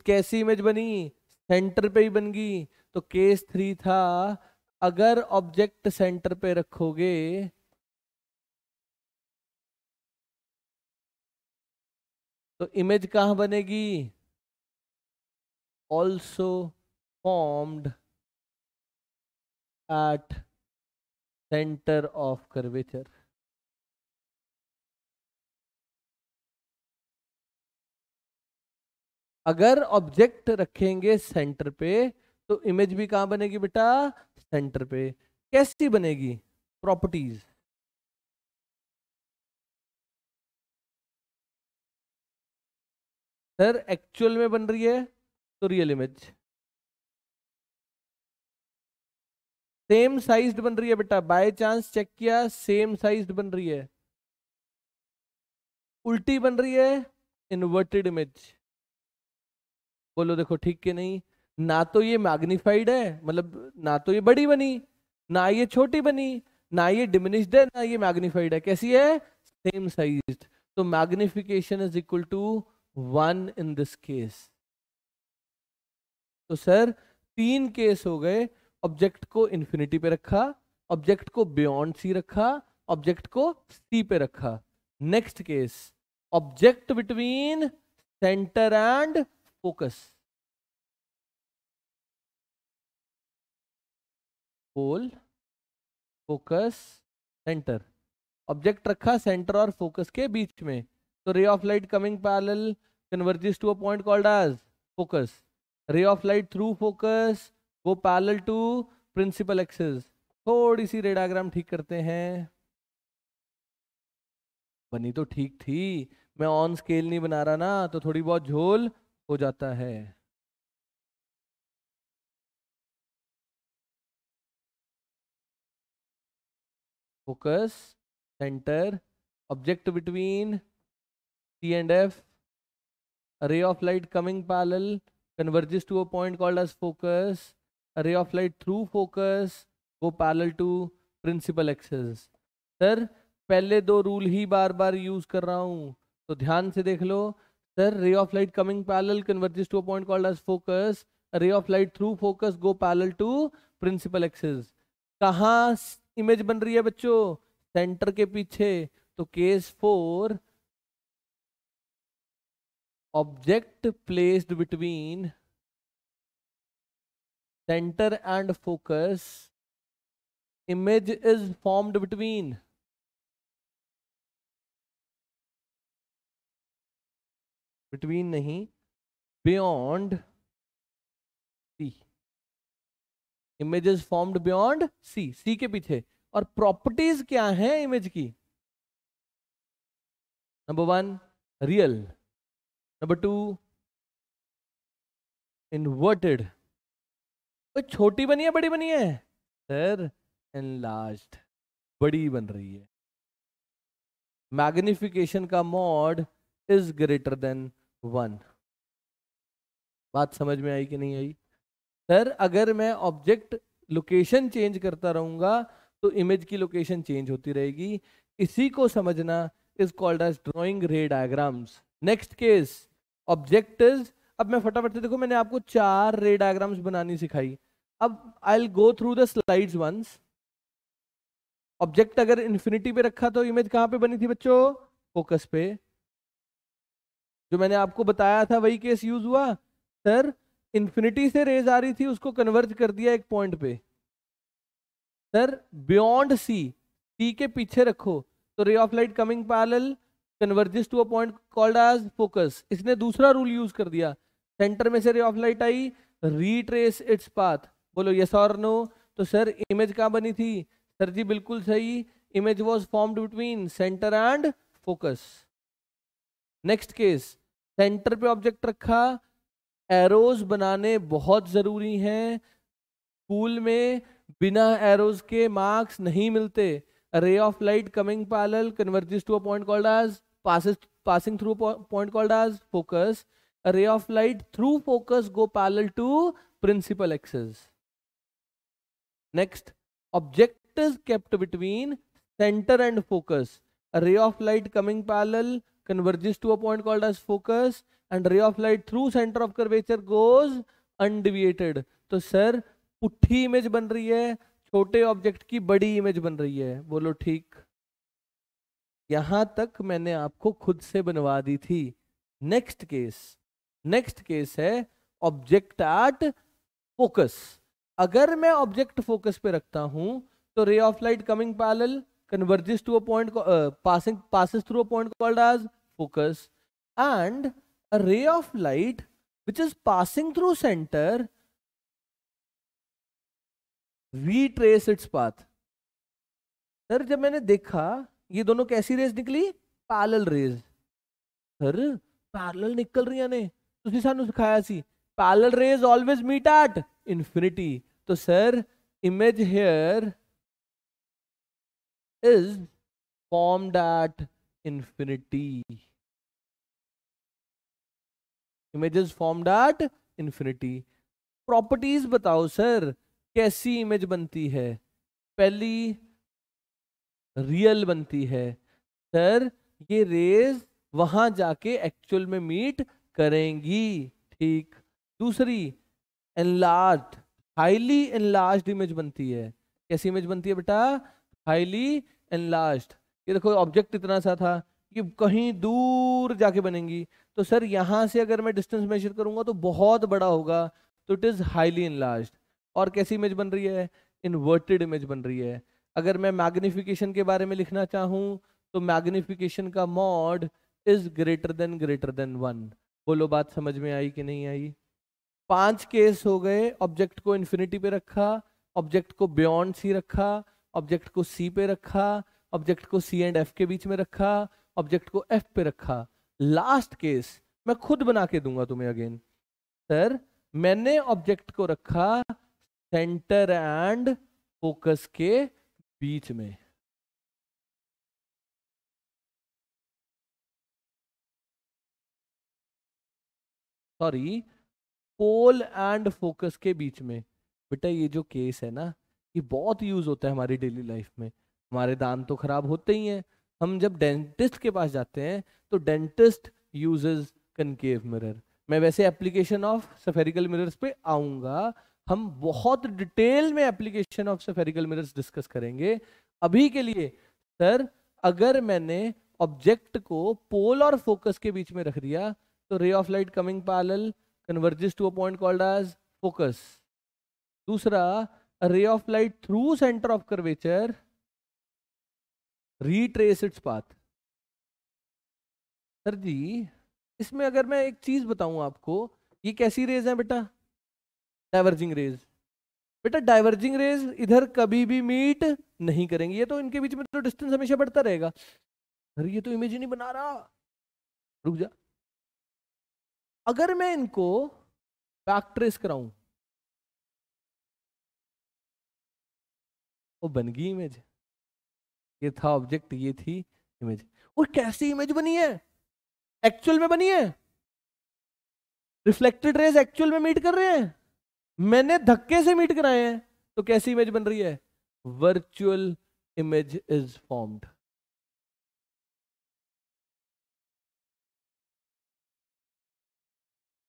Speaker 1: कैसी इमेज बनी, सेंटर पे ही बन गई। तो केस 3 था, अगर ऑब्जेक्ट सेंटर पे रखोगे तो इमेज कहां बनेगी, also formed at centre of curvature. अगर ऑब्जेक्ट रखेंगे सेंटर पे तो इमेज भी कहां बनेगी बेटा, सेंटर पे। कैसी बनेगी, प्रॉपर्टीज। सर एक्चुअल में बन रही है तो रियल इमेज, सेम साइज्ड बन रही है बेटा, बाय चांस चेक किया, सेम साइज्ड बन रही है। उल्टी बन रही है, इन्वर्टेड इमेज। बोलो देखो ठीक के नहीं। ना तो ये मैग्निफाइड है, मतलब ना तो ये बड़ी बनी, ना ये छोटी बनी, ना ये डिमिनिश्ड है, ना ये मैग्निफाइड है, कैसी है, सेम साइज्ड। तो magnification is equal to 1 in this case. तो सर 3 केस हो गए, ऑब्जेक्ट को इन्फिनिटी पे रखा, ऑब्जेक्ट को बियॉन्ड सी रखा, ऑब्जेक्ट को सी पे रखा। Next case, object between centre and focus, pole, focus, centre. Object रखा सेंटर और फोकस के बीच में, तो ray of light coming parallel converges to a point called as focus, ray of light through focus go parallel to principal axis. थोड़ी सी रे diagram ठीक करते हैं। बनी तो ठीक थी, मैं ऑन स्केल नहीं बना रहा ना, तो थोड़ी बहुत झोल हो जाता है। Focus, centre, object between C and F, a ray of light coming parallel converges to a point called as focus, a ray of light through focus go parallel to principal axis। Sir पहले दो rule ही बार बार use कर रहा हूं, तो ध्यान से देख लो। Sir ray of light coming parallel converges to a point called as focus, ray of light through focus go parallel to principal axis. कहाँ इमेज बन रही है बच्चों, सेंटर के पीछे। तो case 4, object placed between center and focus, image is formed between, between नहीं, beyond C, image is formed beyond C, C के पीछे। और प्रॉपर्टीज क्या है इमेज की? Number 1 real, number 2 inverted. छोटी बनी है बड़ी बनी है सर? एनलार्ज्ड, बड़ी बन रही है। मैग्निफिकेशन का मॉड इज ग्रेटर देन 1। बात समझ में आई कि नहीं आई? सर अगर मैं ऑब्जेक्ट लोकेशन चेंज करता रहूंगा तो इमेज की लोकेशन चेंज होती रहेगी। इसी को समझना is called as drawing ray diagrams. Next case, object is, अब मैं फटाफट से देखो, मैंने आपको 4 रे डायग्राम्स बनानी सिखाई। अब I will go through the slides once. Object अगर इन्फिनिटी पे रखा तो इमेज कहां पे बनी थी बच्चों? फोकस पे। जो मैंने आपको बताया था वही केस यूज हुआ। सर इन्फिनिटी से रेज आ रही थी, उसको कन्वर्ज कर दिया एक पॉइंट पे। सर बियॉन्ड सी, सी के पीछे रखो तो ray of light coming parallel converges to a point called as focus. इसने दूसरा रूल यूज कर दिया। सेंटर में से रे of light I, retrace its path. बोलो यस और नो? तो सर इमेज कहां बनी थी? सर जी बिल्कुल सही, image was formed between centre and focus. Next case, centre पे ऑब्जेक्ट रखा, एरोज बनाने बहुत जरूरी हैं। स्कूल में बिना एरोज के मार्क्स नहीं मिलते। Ray of light coming parallel converges to a point called as passing through a point called as focus. A ray of light through focus go parallel to principal axis. Next, object is kept between center and focus. A ray of light coming parallel converges to a point called as focus, and ray of light through center of curvature goes undeviated. तो sir पुट्ठी image बन रही है, छोटे object की बड़ी image बन रही है। बोलो ठीक। यहां तक मैंने आपको खुद से बनवा दी थी। नेक्स्ट केस है ऑब्जेक्ट एट फोकस। अगर मैं ऑब्जेक्ट फोकस पे रखता हूं तो ray of light coming parallel converges to a point passes through a point called as focus, and a ray of light which is passing through center retrace its path. Sir जब मैंने देखा ये दोनों कैसी रेज निकली? Parallel raise. Sir parallel निकल रही ने, ਤੁਸੀਂ ਸਾਨੂੰ ਸਿਖਾਇਆ ਸੀ parallel rays always meet at infinity. तो sir image here is formed at infinity. Image is formed at infinity. Properties बताओ सर कैसी इमेज बनती है? पहली रियल बनती है। सर ये रेज वहां जाके एक्चुअल में मीट करेंगी, ठीक। दूसरी एनलार्ज्ड, हाईली एनलार्ज्ड इमेज बनती है। कैसी इमेज बनती है बेटा? Highly enlarged. ये देखो ऑब्जेक्ट इतना सा था, ये कहीं दूर जाके बनेंगी। तो सर यहां से अगर मैं डिस्टेंस मेजर करूंगा तो बहुत बड़ा होगा, तो इट इज हाईली एनलार्ज्ड। और कैसी इमेज बन रही है? इन्वर्टेड इमेज बन रही है। अगर मैं मैग्निफिकेशन के बारे में लिखना चाहूं तो मैग्निफिकेशन का मॉड इज ग्रेटर देन 1। बोलो बात समझ में आई कि नहीं आई? 5 केस हो गए। ऑब्जेक्ट को इन्फिनिटी पे रखा, ऑब्जेक्ट को बियॉन्ड सी रखा, ऑब्जेक्ट को सी पे रखा, ऑब्जेक्ट को सी एंड एफ के बीच में रखा, ऑब्जेक्ट को एफ पे रखा। लास्ट केस मैं खुद बना के दूंगा तुम्हें अगेन। सर मैंने ऑब्जेक्ट को रखा सेंटर एंड फोकस के बीच में। सॉरी, पोल एंड फोकस के बीच में। बेटा ये जो केस है ना, ये बहुत यूज होता है हमारी डेली लाइफ में। हमारे दांत तो खराब होते ही हैं, हम जब डेंटिस्ट के पास जाते हैं तो डेंटिस्ट यूजेस कनकेव मिरर। मैं वैसे एप्लीकेशन ऑफ स्फेरिकल मिरर्स पे आऊंगा, हम बहुत डिटेल में application of spherical mirrors discuss करेंगे। अभी के लिए सर अगर मैंने ऑब्जेक्ट को पोल और फोकस के बीच में रख दिया तो ray of light coming parallel converges to a point called as focus. दूसरा, a ray of light through center of curvature retrace its path. Sir जी इसमें अगर मैं एक चीज बताऊं आपको, ये कैसी रेज है बेटा? Diverging raise. बेटा डाइवर्जिंग रेज इधर कभी भी मीट नहीं करेंगे, ये तो इनके बीच में तो डिस्टेंस हमेशा बढ़ता रहेगा। अरे ये तो इमेज ही नहीं बना रहा, रुक जा। अगर मैं इनको बैक ट्रेस कराऊं, वो बन गई इमेज। ये था ऑब्जेक्ट, ये थी इमेज। और कैसी इमेज बनी है? एक्चुअल में बनी है। रिफ्लेक्टेड रेज एक्चुअल में मीट कर रहे हैं, मैंने धक्के से मीट कराए हैं, तो कैसी इमेज बन रही है? Virtual image is formed.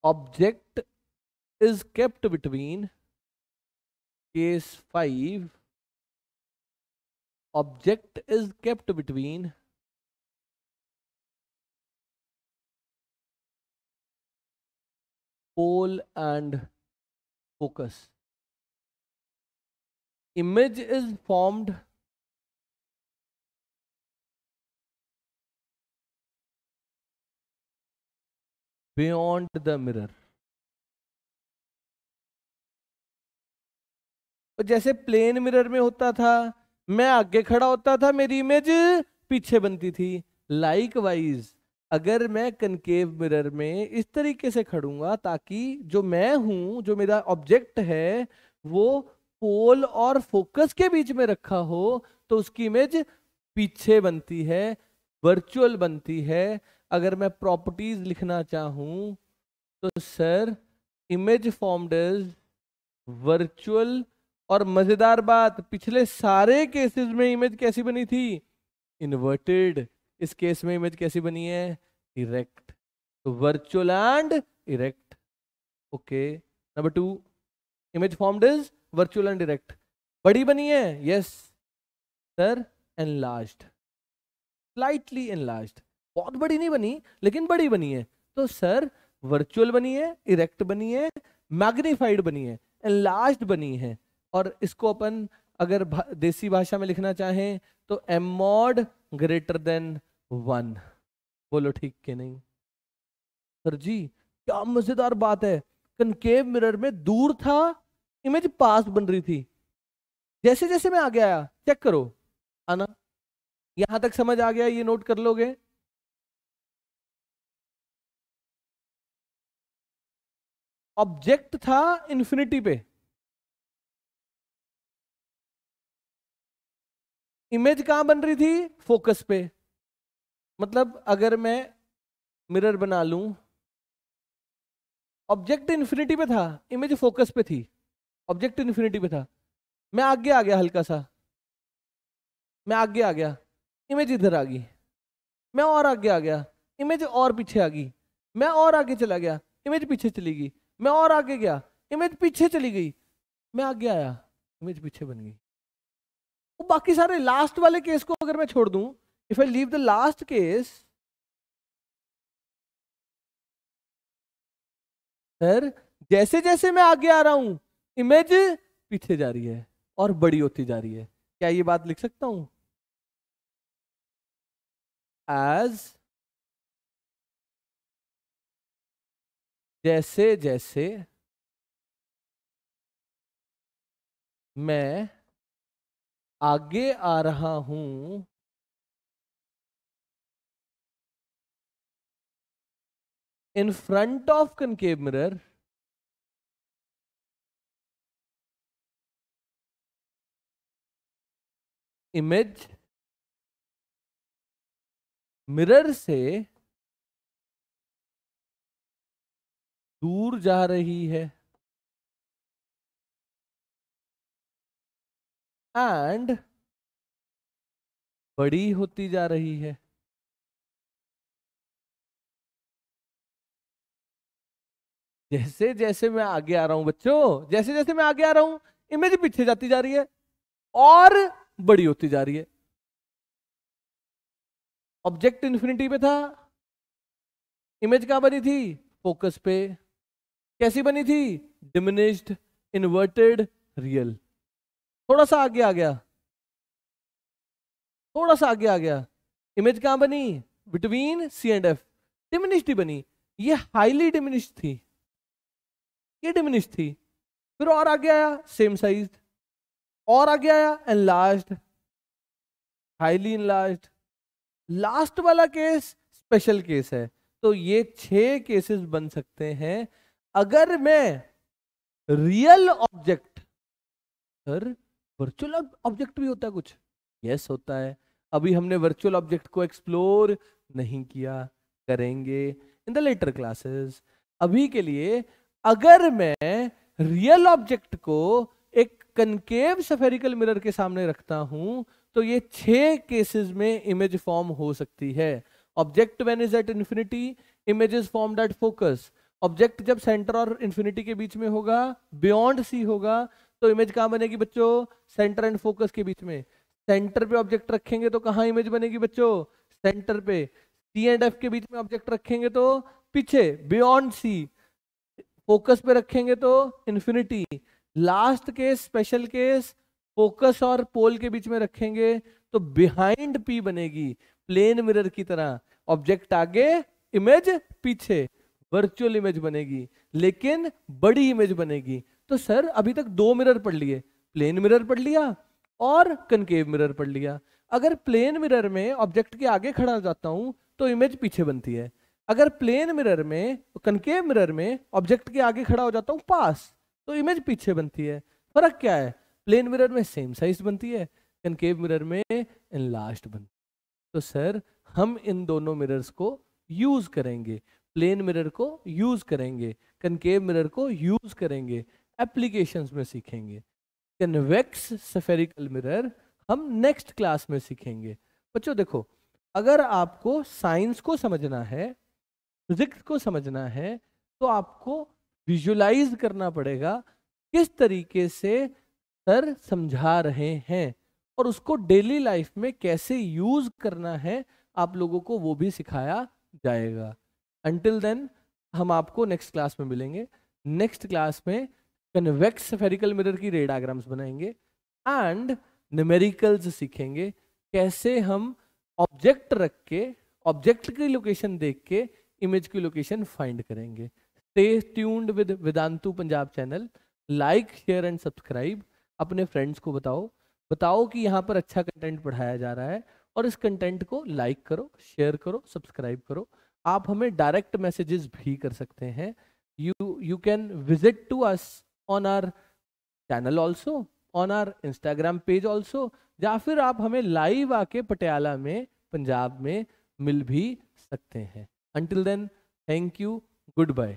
Speaker 1: Object is kept between case 5. Object is kept between pole and focus. Image is formed beyond the mirror. और जैसे प्लेन मिरर में होता था, मैं आगे खड़ा होता था, मेरी इमेज पीछे बनती थी। लाइकवाइज अगर मैं कनकेव मिरर में इस तरीके से खड़ूंगा ताकि जो मैं हूं, जो मेरा ऑब्जेक्ट है, वो पोल और फोकस के बीच में रखा हो, तो उसकी इमेज पीछे बनती है, वर्चुअल बनती है। अगर मैं प्रॉपर्टीज लिखना चाहूं तो sir image formed is virtual. और मजेदार बात, पिछले सारे केसेस में इमेज कैसी बनी थी? इन्वर्टेड। इस केस में इमेज कैसी बनी है? इरेक्ट। तो virtual and erect. Okay, number 2, image formed is virtual and erect. बड़ी बनी है? Yes sir, enlarged, slightly enlarged. बहुत बड़ी नहीं बनी लेकिन बड़ी बनी है। तो सर वर्चुअल बनी है, इरेक्ट बनी है, मैग्नीफाइड बनी है, एनलार्ज्ड बनी है। और इसको अपन अगर देसी भाषा में लिखना चाहें तो एम मॉड ग्रेटर देन 1। बोलो ठीक के नहीं? सर जी क्या मजेदार बात है, कनकेव मिरर में दूर था, इमेज पास बन रही थी। जैसे जैसे मैं आगे आया, चेक करो आना, यहां तक समझ आ गया? ये नोट कर लोगे। ऑब्जेक्ट था इंफिनिटी पे, इमेज कहां बन रही थी? फोकस पे। मतलब अगर मैं मिरर बना लूं, ऑब्जेक्ट इंफिनिटी पे था, इमेज फोकस पे थी। ऑब्जेक्ट इंफिनिटी पे था, मैं आगे आ गया हल्का सा, मैं आगे आ गया, इमेज इधर आ गई। मैं और आगे आ गया, इमेज और पीछे आ गई। मैं और आगे चला गया, इमेज पीछे चली गई। मैं और आगे गया, इमेज पीछे चली गई। मैं आगे आया, इमेज पीछे बन गई। वो बाकी सारे लास्ट वाले केस को अगर मैं छोड़ दूं, if I leave the last case, sir जैसे जैसे मैं आगे आ रहा हूं, इमेज पीछे जा रही है और बड़ी होती जा रही है। क्या ये बात लिख सकता हूं? एज जैसे जैसे मैं आगे आ रहा हूं, in front of concave mirror, image mirror से दूर जा रही है एंड बड़ी होती जा रही है। जैसे जैसे मैं आगे आ रहा हूं बच्चों, जैसे जैसे मैं आगे आ रहा हूं, इमेज पीछे जाती जा रही है और बड़ी होती जा रही है। ऑब्जेक्ट इंफिनिटी पे था, इमेज कहां बनी थी? फोकस पे। कैसी बनी थी? Diminished, inverted, real. थोड़ा सा आगे आ गया, थोड़ा सा आगे आ गया, इमेज कहां बनी? Between C and F, diminished ही बनी। ये हाईली डिमिनिश्ड थी। ये डिमिनिश थी। फिर और आगे आया सेम साइज, और आगे आया एनलार्ज्ड, हाईली एनलार्ज्ड। लास्ट वाला केस स्पेशल केस है। तो ये 6 केसेस बन सकते हैं अगर मैं real object, sir virtual object भी होता है कुछ? यस होता है। अभी हमने वर्चुअल ऑब्जेक्ट को एक्सप्लोर नहीं किया, करेंगे इन द लेटर क्लासेस। अभी के लिए अगर मैं रियल ऑब्जेक्ट को एक कनकेव स्फेरिकल मिरर के सामने रखता हूं तो ये 6 केसेस में इमेज फॉर्म हो सकती है। Object when is at infinity, image is formed at focus. Object जब सेंटर और इंफिनिटी के बीच में होगा, बियॉन्ड सी होगा, तो इमेज कहां बनेगी बच्चों? सेंटर एंड फोकस के बीच में। सेंटर पे ऑब्जेक्ट रखेंगे तो कहां इमेज बनेगी बच्चों? सेंटर पे। सी एंड एफ के बीच में ऑब्जेक्ट रखेंगे तो पीछे, बियॉन्ड सी। फोकस पे रखेंगे तो infinity. Last case special case, focus और पोल के बीच में रखेंगे तो बिहाइंड पी बनेगी, प्लेन मिरर की तरह। ऑब्जेक्ट आगे, इमेज पीछे, वर्चुअल इमेज बनेगी, लेकिन बड़ी इमेज बनेगी। तो सर अभी तक 2 मिरर पढ़ लिए, प्लेन मिरर पढ़ लिया और कनकेव मिरर पढ़ लिया। अगर प्लेन मिरर में ऑब्जेक्ट के आगे खड़ा हो जाता हूं तो इमेज पीछे बनती है। अगर प्लेन मिरर में, कनकेव मिरर में ऑब्जेक्ट के आगे खड़ा हो जाता हूं पास, तो इमेज पीछे बनती है। फर्क क्या है? प्लेन मिरर में सेम साइज बनती है, कनकेव मिरर में एनलार्ज्ड बनती है। तो सर हम इन दोनों मिरर्स को यूज करेंगे, प्लेन मिरर को यूज करेंगे, कनकेव मिरर को यूज करेंगे, एप्लीकेशंस में सीखेंगे। कन्वेक्स स्फेरिकल मिरर हम नेक्स्ट क्लास में सीखेंगे। बच्चों देखो, अगर आपको साइंस को समझना है, फिजिक्स को समझना है, तो आपको विजुलाइज करना पड़ेगा किस तरीके से सर समझा रहे हैं, और उसको डेली लाइफ में कैसे यूज करना है आप लोगों को वो भी सिखाया जाएगा। अंटिल देन हम आपको नेक्स्ट क्लास में मिलेंगे। नेक्स्ट क्लास में कन्वेक्स स्फेरिकल मिरर की रे डायग्राम्स बनाएंगे एंड न्यूमेरिकल्स सीखेंगे, कैसे हम ऑब्जेक्ट रख के, ऑब्जेक्ट की लोकेशन देख के इमेज की लोकेशन फाइंड करेंगे। Stay tuned with Vedantu Punjab channel. Like, share and subscribe. अपने फ्रेंड्स को बताओ कि यहाँ पर अच्छा कंटेंट पढ़ाया जा रहा है, और इस कंटेंट को लाइक करो, शेयर करो, सब्सक्राइब करो। आप हमें डायरेक्ट मैसेजेस भी कर सकते हैं। You can visit to us on our channel also, on our Instagram page also, या फिर आप हमें लाइव आके पटियाला में, पंजाब में मिल भी सकते हैं। Until then, thank you. Goodbye.